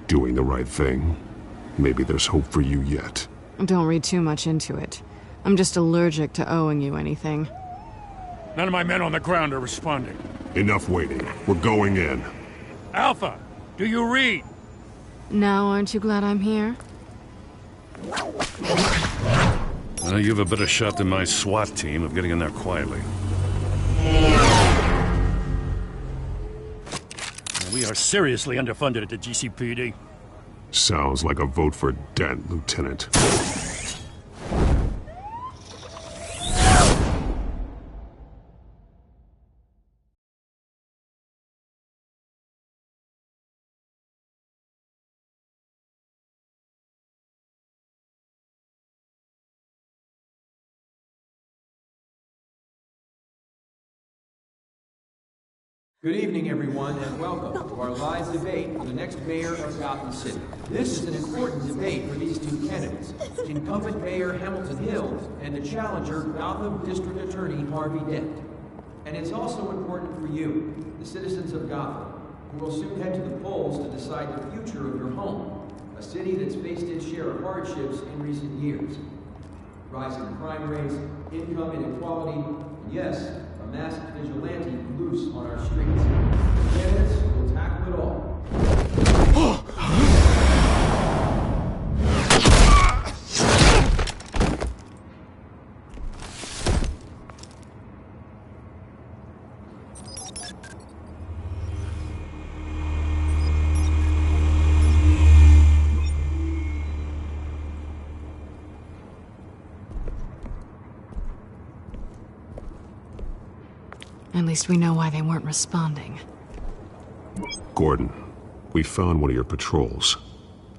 Doing the right thing. Maybe there's hope for you yet. Don't read too much into it. I'm just allergic to owing you anything. None of my men on the ground are responding. Enough waiting. We're going in. Alpha, do you read? Now, aren't you glad I'm here? Well, you have a better shot than my SWAT team of getting in there quietly. We are seriously underfunded at the GCPD. Sounds like a vote for Dent, Lieutenant. Good evening, everyone, and welcome to our live debate for the next mayor of Gotham City. This is an important debate for these two candidates, incumbent Mayor Hamilton Hill and the challenger, Gotham District Attorney Harvey Dent. And it's also important for you, the citizens of Gotham, who will soon head to the polls to decide the future of your home, a city that's faced its share of hardships in recent years. Rising crime rates, income inequality, and yes, a masked vigilante loose on our streets. Candidates will tackle it all. At least we know why they weren't responding. Gordon, we found one of your patrols.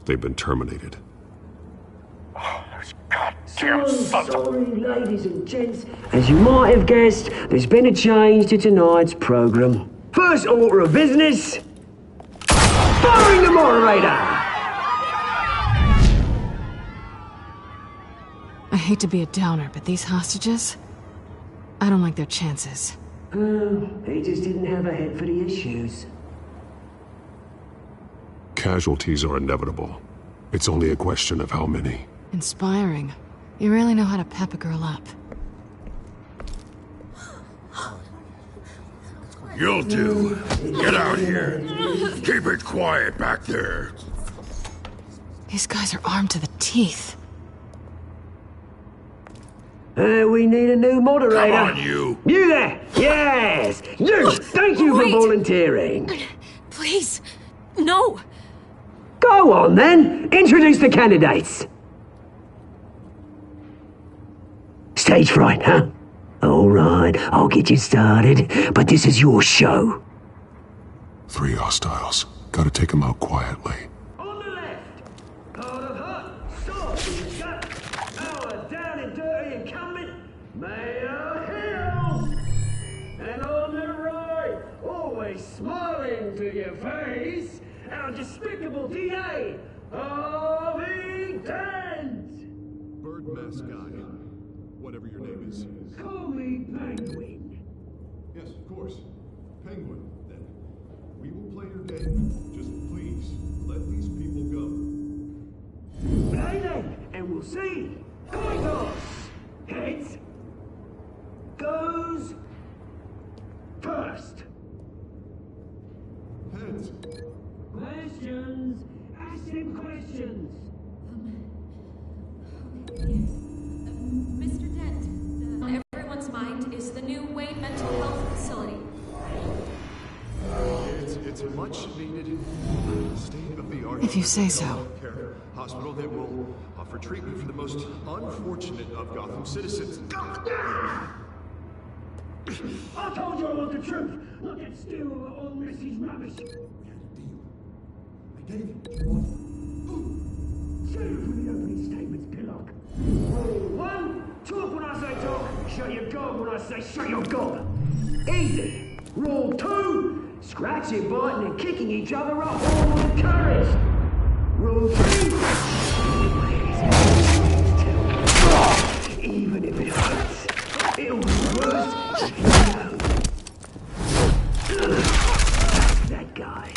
They've been terminated. So sorry, ladies and gents. As you might have guessed, there's been a change to tonight's program. First order of business, firing the moderator! I hate to be a downer, but these hostages, I don't like their chances. He just didn't have a head for the issues. Casualties are inevitable. It's only a question of how many. Inspiring. You really know how to pep a girl up. You'll do. Get out here. Keep it quiet back there. These guys are armed to the teeth. We need a new moderator. Come on, you. You there! Yes! You! Thank you for volunteering. Please, no. Go on, then. Introduce the candidates. Stage fright, huh? All right, I'll get you started, but this is your show. 3 hostiles. Gotta take them out quietly. On the left, part of hot, soft in the gut, our down and dirty incumbent, Mayor Hill. And on the right, always smiling to your face, our despicable DA, Harvey Dent. Bird mask guy. Whatever your name is. Call me Penguin. Yes, of course. Penguin, then. We will play your game. Just please, let these people go. Play then, and we'll see. Coin toss. Heads. Goes. First. Heads. Questions. Ask him questions. Mr. Dent, on everyone's mind is the new Wayne Mental Health Facility. It's a much needed state-of-the-art If you say so. care hospital that will offer treatment for the most unfortunate of Gotham citizens. I told you I want the truth. Look at still all Missy's rubbish. I gave you what you wanted. Save it for the opening statements, Pillock. Rule 1, talk when I say talk, shut your gob when I say shut your gob. Easy. Rule 2, scratching, biting and kicking each other up all with courage. Rule 3, even if it hurts, it'll be worse if you know. That guy.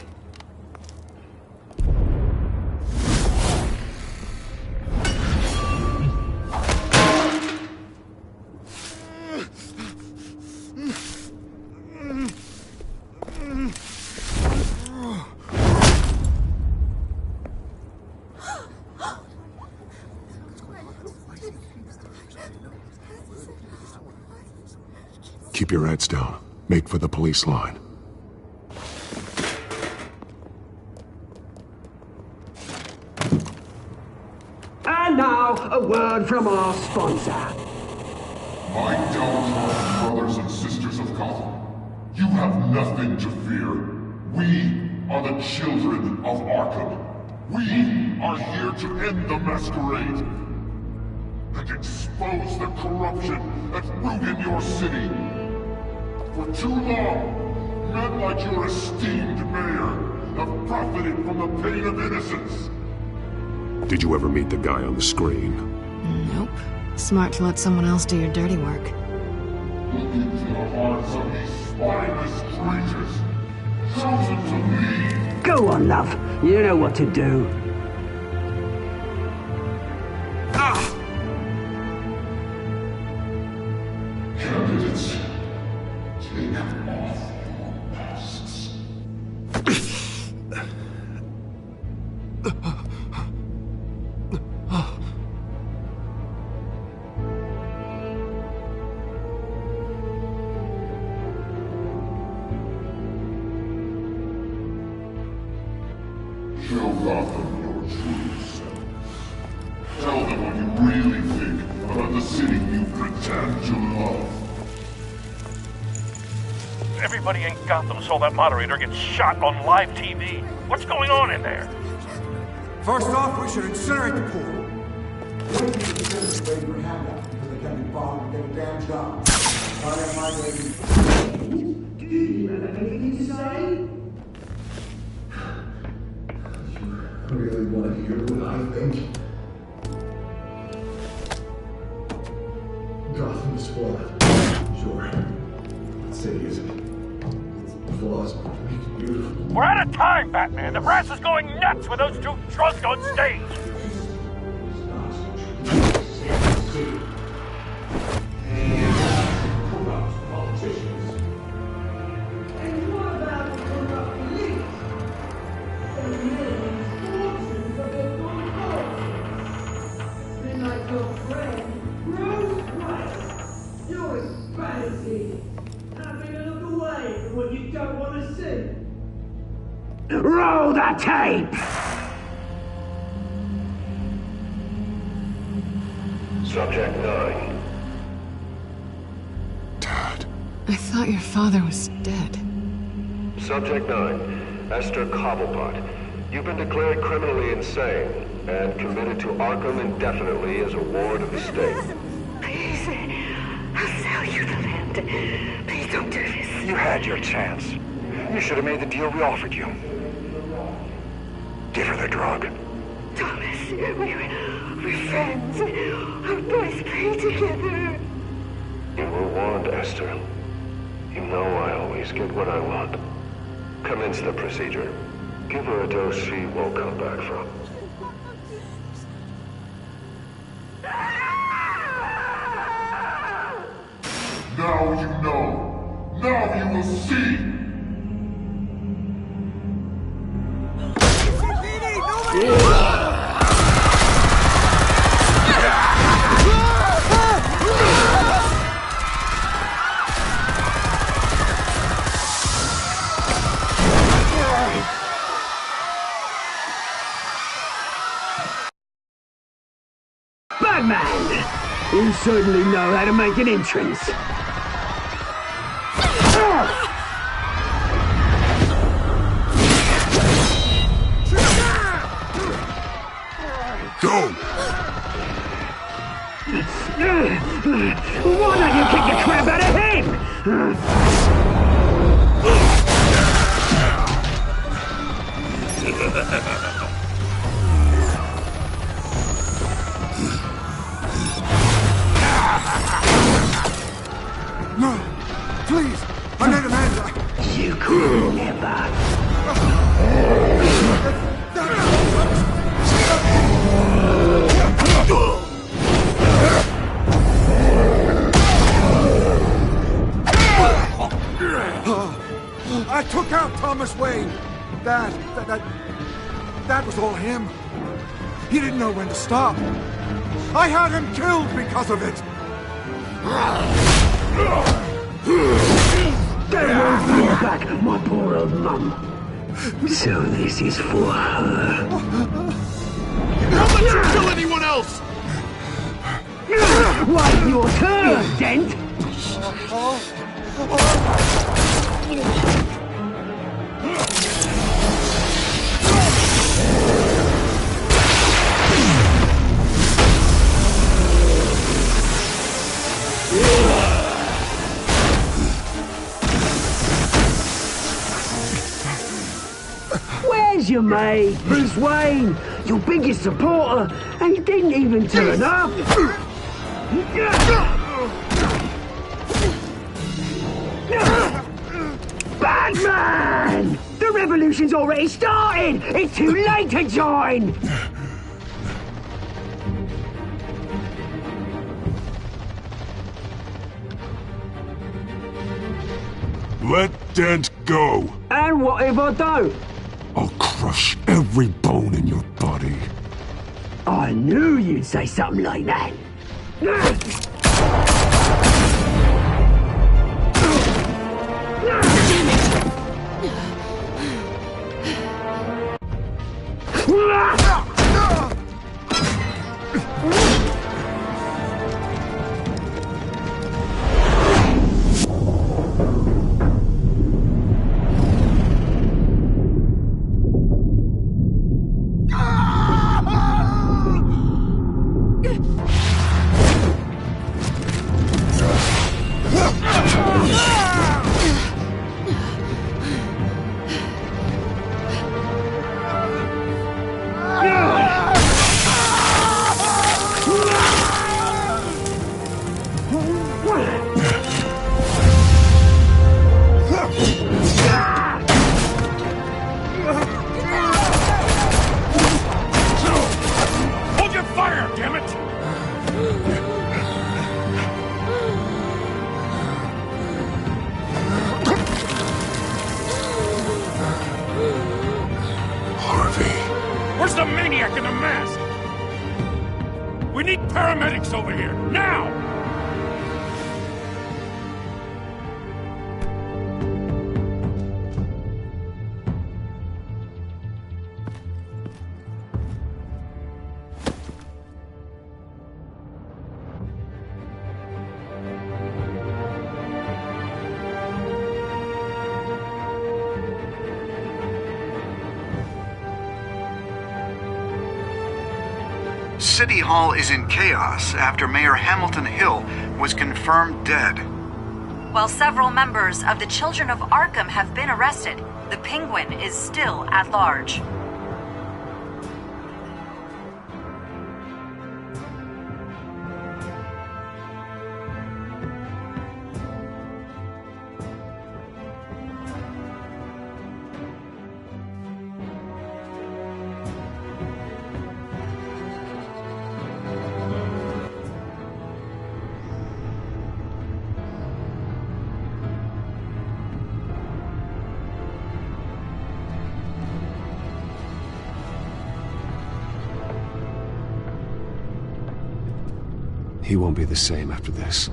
Keep your heads down. Make for the police line. And now, a word from our sponsor. My downtrodden brothers and sisters of Gotham, you have nothing to fear. We are the children of Arkham. We are here to end the masquerade and expose the corruption that's rooted your city. For too long, men like your esteemed mayor have profited from the pain of innocence. Did you ever meet the guy on the screen? Nope. Smart to let someone else do your dirty work. Look into the hearts of these spineless creatures, chosen to lead. Go on, love. You know what to do. Candidates, take off your masks. Show Gotham your true self. Tell them what you really think about the city you pretend to love. Everybody in Gotham saw that moderator get shot on live TV. What's going on in there? First off, we should incinerate the pool. I really want to hear what I think. Gotham is flawed. Sure. The city isn't. Its flaws make it beautiful. We're out of time, Batman. The brass is going nuts with those two drunks on stage. Roll the tape! Subject 9. I thought your father was dead. Subject 9. Esther Cobblepot. You've been declared criminally insane and committed to Arkham indefinitely as a ward of the state. Please, I'll sell you the land. Please don't do this. You had your chance. You should have made the deal we offered you. Give her the drug. Thomas, we're friends. Our boys play together. You were warned, Esther. You know I always get what I want. Commence the procedure. Give her a dose she won't come back from. Now you know. Now you will see. Batman! You certainly know how to make an entrance. Go! Why don't you kick the crap out of him? No! Please! I need a man! You could never. I took out Thomas Wayne. That was all him. He didn't know when to stop. I had him killed because of it. They won't bring back my poor old mum. So this is for her. How much you kill anyone else? Wait your turn, Dent! Where's your mate, Bruce Wayne? Your biggest supporter, and he didn't even turn up. Batman! The revolution's already started! It's too late to join! Let Dent go. And what if I don't? I'll crush every bone in your body. I knew you'd say something like that. a mask! We need paramedics over here, now! City Hall is in chaos after Mayor Hamilton Hill was confirmed dead. While several members of the Children of Arkham have been arrested, the Penguin is still at large. He won't be the same after this.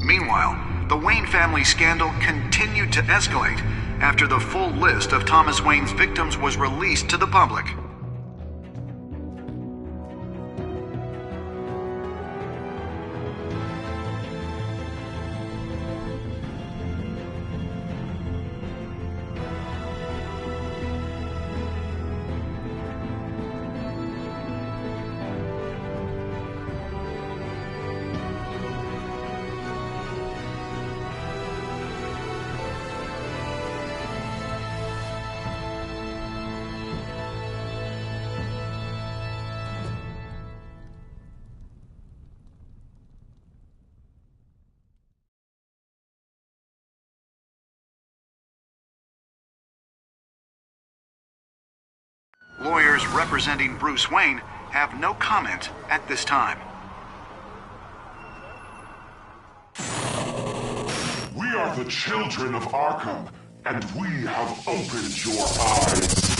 Meanwhile, the Wayne family scandal continued to escalate after the full list of Thomas Wayne's victims was released to the public. Lawyers representing Bruce Wayne have no comment at this time. We are the children of Arkham, and we have opened your eyes.